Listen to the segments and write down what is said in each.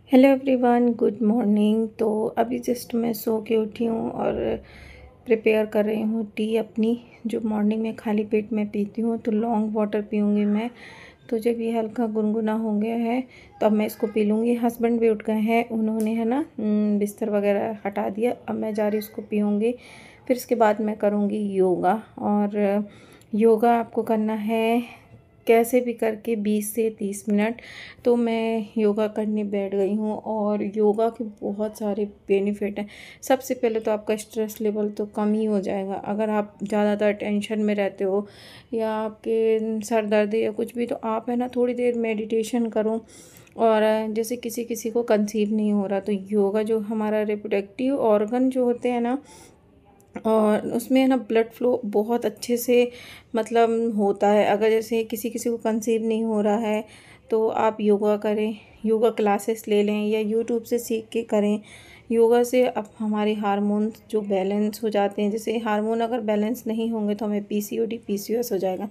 Hello everyone, good morning. तो अभी just मैं सो के उठी हूँ और प्रिपेयर कर रही हूँ टी अपनी, जो मॉर्निंग में खाली पेट में पीती हूँ। तो लॉन्ग वाटर पीऊँगी मैं। तो जब ये हल्का गुनगुना हो गया है तो अब मैं इसको पी लूँगी। हस्बैंड भी उठ गए हैं, उन्होंने है ना बिस्तर वगैरह हटा दिया। अब मैं जा रही उसको पीऊँगी, फिर इसके बाद मैं करूँगी योगा। और योगा आपको करना है कैसे भी करके 20 से 30 मिनट। तो मैं योगा करने बैठ गई हूँ और योगा के बहुत सारे बेनिफिट हैं। सबसे पहले तो आपका स्ट्रेस लेवल तो कम ही हो जाएगा। अगर आप ज़्यादातर टेंशन में रहते हो या आपके सर दर्द है या कुछ भी, तो आप है ना थोड़ी देर मेडिटेशन करो। और जैसे किसी किसी को कंसीव नहीं हो रहा, तो योगा जो हमारा रिप्रोडक्टिव ऑर्गन जो होते हैं ना, और उसमें है ना ब्लड फ्लो बहुत अच्छे से मतलब होता है। अगर जैसे किसी किसी को कंसीव नहीं हो रहा है तो आप योगा करें, योगा क्लासेस ले लें या यूट्यूब से सीख के करें। योगा से अब हमारे हार्मोन जो बैलेंस हो जाते हैं, जैसे हार्मोन अगर बैलेंस नहीं होंगे तो हमें पीसीओडी पीसीओएस हो जाएगा।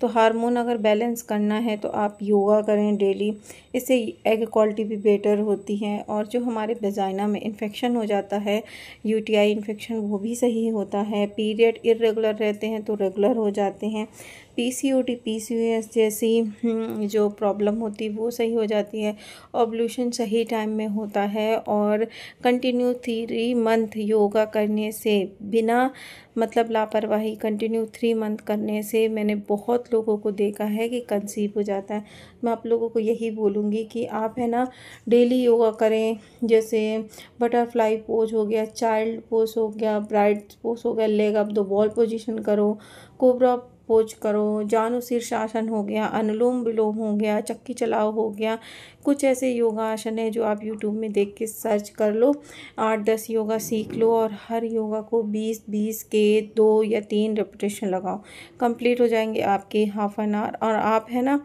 तो हार्मोन अगर बैलेंस करना है तो आप योगा करें डेली। इससे एग क्वालिटी भी बेटर होती है और जो हमारे वेजाइना में इन्फेक्शन हो जाता है, यूटीआई इन्फेक्शन, वो भी सही होता है। पीरियड इरेगुलर रहते हैं तो रेगुलर हो जाते हैं। पीसीओडी पीसीओएस जैसी जो प्रॉब्लम होती है वो सही हो जाती है। ओव्यूलेशन सही टाइम में होता है। और कंटिन्यू 3 मंथ योगा करने से, बिना मतलब लापरवाही, कंटिन्यू 3 मंथ करने से मैंने बहुत लोगों को देखा है कि कंसीव हो जाता है। मैं आप लोगों को यही बोलूँगी कि आप है ना डेली योगा करें। जैसे बटरफ्लाई पोज हो गया, चाइल्ड पोज हो गया, ब्राइड पोज हो गया, leg up the wall position करो, कोबरा पोज करो, जानु शीर्षासन हो गया, अनुलोम विलोम हो गया, चक्की चलाओ हो गया। कुछ ऐसे योगा आसन है जो आप यूट्यूब में देख के सर्च कर लो, 8-10 योगा सीख लो और हर योगा को 20-20 के 2 या 3 रेपिटेशन लगाओ। कंप्लीट हो जाएंगे आपके हाफ एन आवर। और आप है ना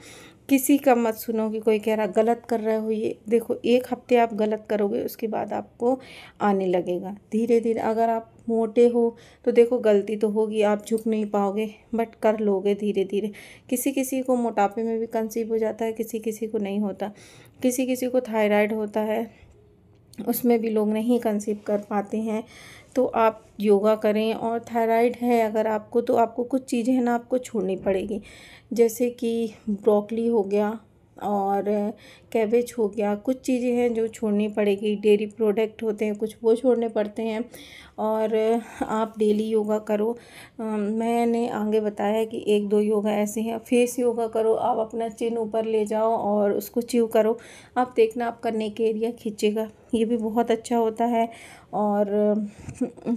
किसी का मत सुनो कि कोई कह रहा गलत कर रहे हो। ये देखो, 1 हफ्ते आप गलत करोगे, उसके बाद आपको आने लगेगा धीरे धीरे। अगर आप मोटे हो तो देखो गलती तो होगी, आप झुक नहीं पाओगे, बट कर लोगे धीरे धीरे। किसी किसी को मोटापे में भी कंसीव हो जाता है, किसी किसी को नहीं होता। किसी किसी को थायराइड होता है, उसमें भी लोग नहीं कंसीव कर पाते हैं। तो आप योगा करें। और थायराइड है अगर आपको, तो आपको कुछ चीज़ें हैं ना आपको छोड़नी पड़ेगी। जैसे कि ब्रोकली हो गया और कैबेज हो गया। कुछ चीज़ें हैं जो छोड़नी पड़ेगी। डेयरी प्रोडक्ट होते हैं कुछ, वो छोड़ने पड़ते हैं। और आप डेली योगा करो। मैंने आगे बताया कि 1-2 योगा ऐसे हैं। फेस योगा करो, आप अपना चिन ऊपर ले जाओ और उसको च्यू करो। आप देखना आपका नेक एरिया खींचेगा, ये भी बहुत अच्छा होता है। और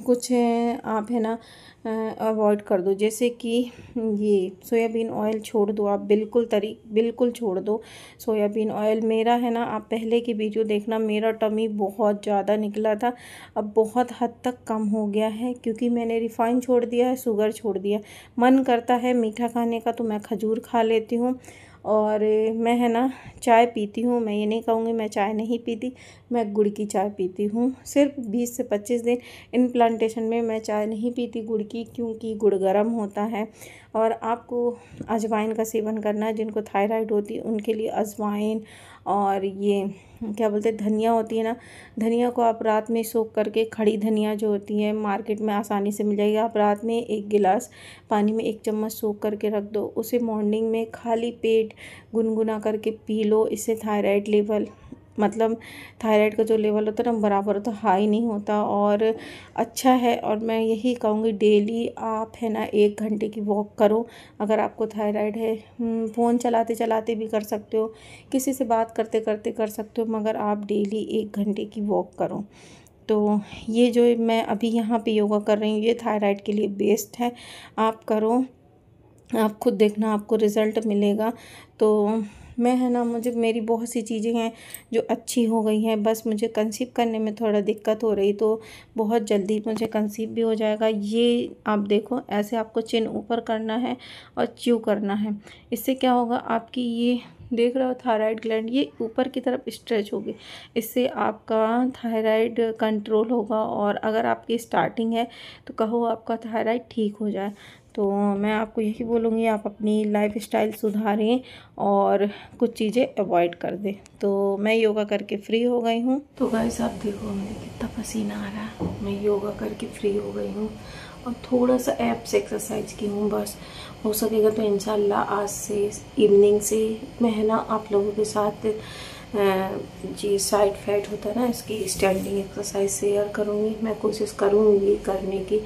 कुछ आप है ना अवॉइड कर दो, जैसे कि ये सोयाबीन ऑयल छोड़ दो आप, बिल्कुल छोड़ दो सोयाबीन ऑयल। मेरा है ना, आप पहले की वीडियो देखना, मेरा टमी बहुत ज़्यादा निकला था, अब बहुत हद तक कम हो गया है क्योंकि मैंने रिफाइन छोड़ दिया है, शुगर छोड़ दिया। मन करता है मीठा खाने का तो मैं खजूर खा लेती हूँ। और मैं है ना चाय पीती हूँ। मैं ये नहीं कहूँगी मैं चाय नहीं पीती, मैं गुड़ की चाय पीती हूँ। सिर्फ 20 से 25 दिन इन प्लांटेशन में मैं चाय नहीं पीती गुड़ की, क्योंकि गुड़ गर्म होता है। और आपको अजवाइन का सेवन करना है। जिनको थायराइड होती है उनके लिए अजवाइन और ये क्या बोलते हैं, धनिया होती है ना, धनिया को आप रात में सोख करके, खड़ी धनिया जो होती है मार्केट में आसानी से मिल जाएगी, आप रात में 1 गिलास पानी में 1 चम्मच सोख करके रख दो। उसे मॉर्निंग में खाली पेट गुनगुना करके पी लो। इससे थायराइड लेवल, मतलब थायराइड का जो लेवल होता है ना बराबर होता, हाई नहीं होता और अच्छा है। और मैं यही कहूँगी डेली आप है ना 1 घंटे की वॉक करो। अगर आपको थायराइड है, फ़ोन चलाते चलाते भी कर सकते हो, किसी से बात करते करते कर सकते हो, मगर आप डेली 1 घंटे की वॉक करो। तो ये जो मैं अभी यहाँ पे योगा कर रही हूँ, ये थायराइड के लिए बेस्ट है। आप करो, आप खुद देखना आपको रिज़ल्ट मिलेगा। तो मैं है ना, मुझे मेरी बहुत सी चीज़ें हैं जो अच्छी हो गई हैं। बस मुझे कंसीव करने में थोड़ा दिक्कत हो रही, तो बहुत जल्दी मुझे कंसीव भी हो जाएगा। ये आप देखो, ऐसे आपको चिन ऊपर करना है और च्यू करना है। इससे क्या होगा, आपकी ये देख रहे हो थायराइड ग्लैंड ये ऊपर की तरफ स्ट्रेच होगी। इससे आपका थायराइड कंट्रोल होगा। और अगर आपकी स्टार्टिंग है तो कहो आपका थायराइड ठीक हो जाए। तो मैं आपको यही बोलूँगी, आप अपनी लाइफस्टाइल सुधारें और कुछ चीज़ें अवॉइड कर दें। तो मैं योगा करके फ्री हो गई हूँ। तो गाइस आप देखो मुझे कितना पसीना आ रहा है। मैं योगा करके फ्री हो गई हूँ और थोड़ा सा एब्स एक्सरसाइज की हूँ बस। हो सकेगा तो इंशाल्लाह आज से इवनिंग से मैं है ना आप लोगों के साथ जी साइड फैट होता है ना, इसकी स्टैंडिंग एक्सरसाइज शेयर करूँगी। मैं कोशिश करूँगी करने की,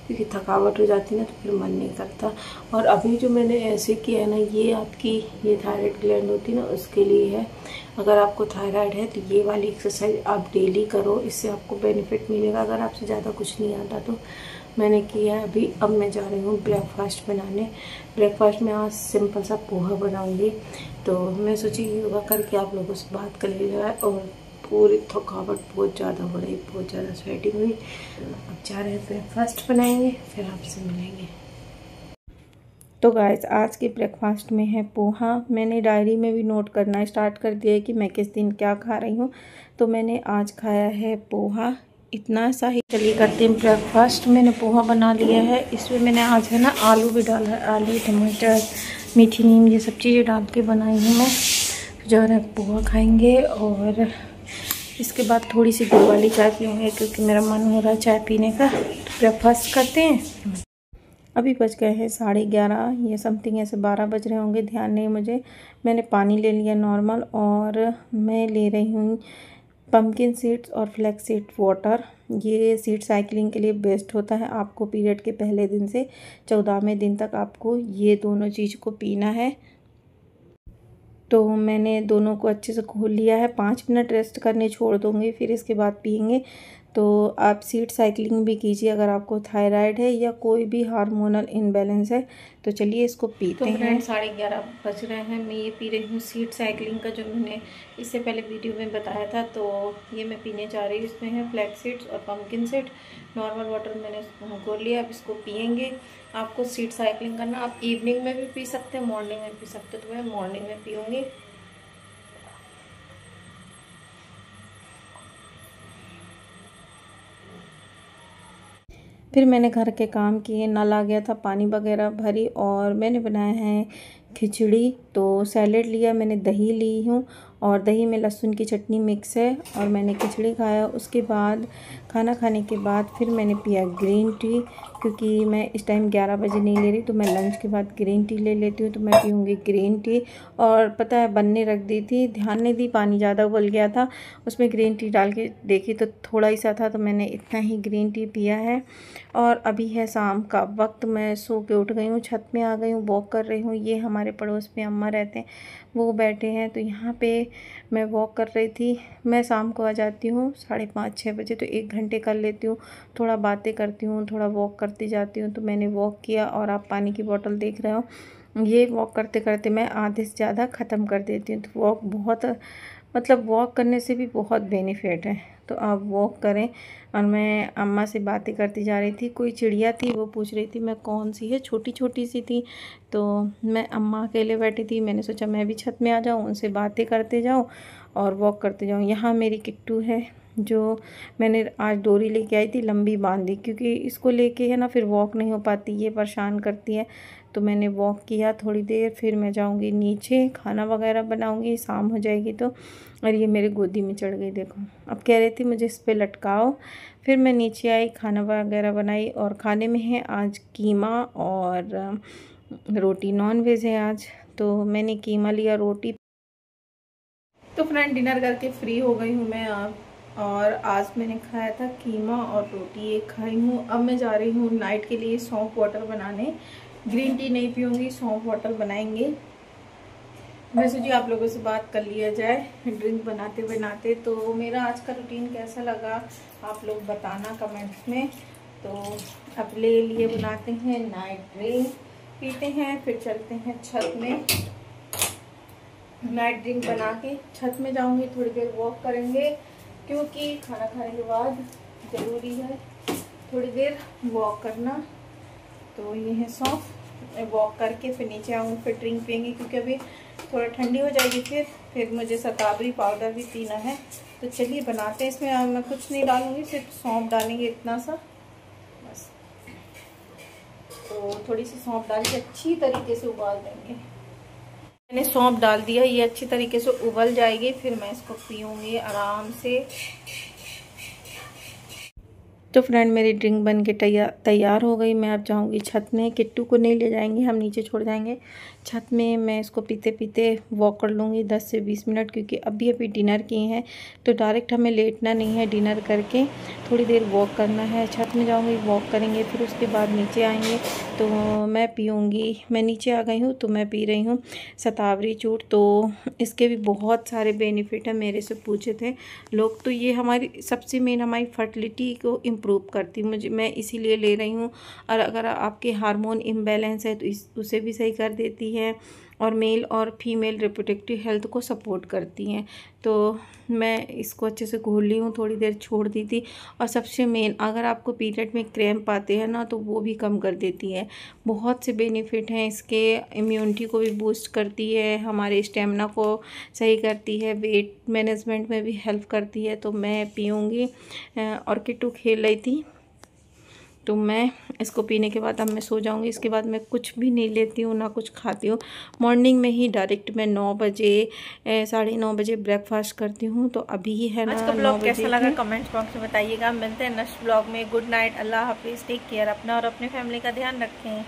क्योंकि थकावट हो जाती है ना तो फिर मन नहीं करता। और अभी जो मैंने ऐसे किया है ना, ये आपकी ये थायराइड ग्लैंड होती है ना उसके लिए है। अगर आपको थायराइड है तो ये वाली एक्सरसाइज आप डेली करो, इससे आपको बेनिफिट मिलेगा। अगर आपसे ज़्यादा कुछ नहीं आता तो मैंने किया है अभी। अब मैं जा रही हूँ ब्रेकफास्ट बनाने। ब्रेकफास्ट में आज सिंपल सा पोहा बनाऊँगी। तो मैं सोची योगा करके आप लोगों से बात कर ली जाए, और पूरी थकावट बहुत ज़्यादा हो रही, बहुत ज़्यादा स्वेटिंग हुई। अब जा रहे हैं ब्रेकफास्ट बनाएंगे, फिर आपसे मिलेंगे। तो गाइस आज के ब्रेकफास्ट में है पोहा। मैंने डायरी में भी नोट करना स्टार्ट कर दिया है कि मैं किस दिन क्या खा रही हूँ। तो मैंने आज खाया है पोहा, इतना सा ही। चलिए करते हैं ब्रेकफास्ट। मैंने पोहा बना लिया है। इसमें मैंने आज है ना आलू भी डाला है, आलू टमाटर मीठी नीम ये सब चीज़ें डाल के बनाई हूँ मैं। जो है पोहा खाएंगे और इसके बाद थोड़ी सी गुड़ वाली चाय पीऊँगे, क्योंकि मेरा मन हो रहा है चाय पीने का। तो ब्रेकफास्ट करते हैं। अभी बज गए हैं 11:30 या समथिंग, ऐसे 12 बज रहे होंगे, ध्यान नहीं मुझे। मैंने पानी ले लिया नॉर्मल, और मैं ले रही हूँ पम्पकिन सीड्स और फ्लैक्स सीड वाटर। ये सीड साइकिलिंग के लिए बेस्ट होता है। आपको पीरियड के पहले दिन से 14वें दिन तक आपको ये दोनों चीज़ को पीना है। तो मैंने दोनों को अच्छे से घोल लिया है। 5 मिनट रेस्ट करने छोड़ दूँगी, फिर इसके बाद पियेंगे। तो आप सीड साइकिलिंग भी कीजिए अगर आपको थायराइड है या कोई भी हार्मोनल इनबैलेंस है। तो चलिए इसको पीते हैं। तो फ्रेंड 11:30 बज रहे हैं। मैं ये पी रही हूँ सीड साइकिलिंग का, जो मैंने इससे पहले वीडियो में बताया था। तो ये मैं पीने जा रही हूँ। इसमें है फ्लैक्स सीड्स और पम्पकिन सीड। नॉर्मल वाटर मैंने घोल लिया, अब इसको पियेंगे। आपको सीड साइकिलिंग करना, आप इवनिंग में भी पी सकते हैं, मॉर्निंग में पी सकते हैं। तो मैं मॉर्निंग में पीऊँगी। फिर मैंने घर के काम किए, नल आ गया था, पानी वगैरह भरी, और मैंने बनाया है खिचड़ी। तो सैलेड लिया मैंने, दही ली हूँ, और दही में लहसुन की चटनी मिक्स है, और मैंने खिचड़ी खाया। उसके बाद खाना खाने के बाद फिर मैंने पिया ग्रीन टी, क्योंकि मैं इस टाइम 11 बजे नहीं ले रही, तो मैं लंच के बाद ग्रीन टी ले लेती हूँ। तो मैं पीऊँगी ग्रीन टी। और पता है बनने रख दी थी, ध्यान नहीं दी, पानी ज़्यादा उबल गया था। उसमें ग्रीन टी डाल के देखी तो थोड़ा ही सा था, तो मैंने इतना ही ग्रीन टी पिया है। और अभी है शाम का वक्त, मैं सो के उठ गई हूँ, छत में आ गई हूँ, वॉक कर रही हूँ। ये हमारे पड़ोस में अम्मा रहते हैं, वो बैठे हैं, तो यहाँ पे मैं वॉक कर रही थी। मैं शाम को आ जाती हूँ 5:30-6 बजे, तो 1 घंटे कर लेती हूँ। थोड़ा बातें करती हूँ, थोड़ा वॉक करती जाती हूँ। तो मैंने वॉक किया, और आप पानी की बोतल देख रहे हो, ये वॉक करते करते मैं आधे से ज़्यादा ख़त्म कर देती हूँ। तो वॉक बहुत, मतलब वॉक करने से भी बहुत बेनिफिट है। तो आप वॉक करें। और मैं अम्मा से बातें करती जा रही थी। कोई चिड़िया थी, वो पूछ रही थी मैं कौन सी है, छोटी छोटी सी थी। तो मैं अम्मा अकेले बैठी थी, मैंने सोचा मैं भी छत में आ जाऊँ, उनसे बातें करते जाऊँ और वॉक करते जाऊँ। यहाँ मेरी किट्टू है, जो मैंने आज डोरी लेके आई थी, लंबी बांध दी, क्योंकि इसको लेके है ना फिर वॉक नहीं हो पाती, ये परेशान करती है। तो मैंने वॉक किया थोड़ी देर, फिर मैं जाऊंगी नीचे, खाना वगैरह बनाऊंगी, शाम हो जाएगी तो। और ये मेरी गोदी में चढ़ गई, देखो। अब कह रही थी मुझे इस पे लटकाओ। फिर मैं नीचे आई, खाना वगैरह बनाई, और खाने में है आज कीमा और रोटी। नॉन वेज है आज, तो मैंने कीमा लिया, रोटी। तो फ्रेंड डिनर करके फ्री हो गई हूँ मैं अब, और आज मैंने खाया था कीमा और रोटी, एक खाई हूँ। अब मैं जा रही हूँ नाइट के लिए सौंफ वाटर बनाने। ग्रीन टी नहीं पीऊँगी, सौंफ वाटर बनाएंगे। मैं सोची आप लोगों से बात कर लिया जाए ड्रिंक बनाते बनाते। तो मेरा आज का रूटीन कैसा लगा आप लोग बताना कमेंट्स में। तो अपने लिए बनाते हैं नाइट ड्रिंक, पीते हैं, फिर चलते हैं छत में। नाइट ड्रिंक बना के छत में जाऊंगी, थोड़ी देर वॉक करेंगे, क्योंकि खाना खाने के बाद ज़रूरी है थोड़ी देर वॉक करना। तो ये है सौंफ, वॉक करके फिर नीचे आऊँगी, फिर ड्रिंक पियेंगे, क्योंकि अभी थोड़ा ठंडी हो जाएगी। फिर मुझे शतावरी पाउडर भी पीना है। तो चलिए बनाते हैं। इसमें मैं कुछ नहीं डालूँगी, सिर्फ सौंफ डालेंगे, इतना सा बस। तो तो थोड़ी सी सौंफ डाल के अच्छी तरीके से उबाल देंगे। मैंने सौंफ डाल दिया, ये अच्छी तरीके से उबल जाएगी, फिर मैं इसको पीऊँगी आराम से। तो फ्रेंड मेरी ड्रिंक बन के तैयार हो गई। मैं अब जाऊंगी छत में। किट्टू को नहीं ले जाएंगे, हम नीचे छोड़ जाएंगे। छत में मैं इसको पीते पीते वॉक कर लूँगी 10 से 20 मिनट, क्योंकि अभी डिनर किए हैं तो डायरेक्ट हमें लेटना नहीं है, डिनर करके थोड़ी देर वॉक करना है। छत में जाऊँगी, वॉक करेंगे, फिर उसके बाद नीचे आएँगे तो मैं पीऊँगी। मैं नीचे आ गई हूँ तो मैं पी रही हूँ शतावरी चूर्ण। तो इसके भी बहुत सारे बेनिफिट हैं, मेरे से पूछे थे लोग। तो ये हमारी सबसे मेन हमारी फर्टिलिटी को इम्प्रूव करती है, मैं इसीलिए ले रही हूँ। और अगर आपके हार्मोन इम्बैलेंस है तो उसे भी सही कर देती है, और मेल और फीमेल रिप्रोडक्टिव हेल्थ को सपोर्ट करती हैं। तो मैं इसको अच्छे से घोल ली हूँ, थोड़ी देर छोड़ दी थी। और सबसे मेन, अगर आपको पीरियड में क्रैम्प आते हैं ना तो वो भी कम कर देती है। बहुत से बेनिफिट हैं इसके। इम्यूनिटी को भी बूस्ट करती है, हमारे स्टेमिना को सही करती है, वेट मैनेजमेंट में भी हेल्प करती है। तो मैं पीऊँगी। और किट्टू खेल रही थी तो मैं इसको पीने के बाद अब मैं सो जाऊंगी। इसके बाद मैं कुछ भी नहीं लेती हूँ, ना कुछ खाती हूँ। मॉर्निंग में ही डायरेक्ट मैं 9 बजे 9:30 बजे ब्रेकफास्ट करती हूँ। तो अभी ही है ना। आज का ब्लॉग कैसा लगा कमेंट बॉक्स में बताइएगा। मिलते हैं नेक्स्ट ब्लॉग में। गुड नाइट, अल्लाह हाफिज़, टेक केयर, अपना और अपने फैमिली का ध्यान रखें।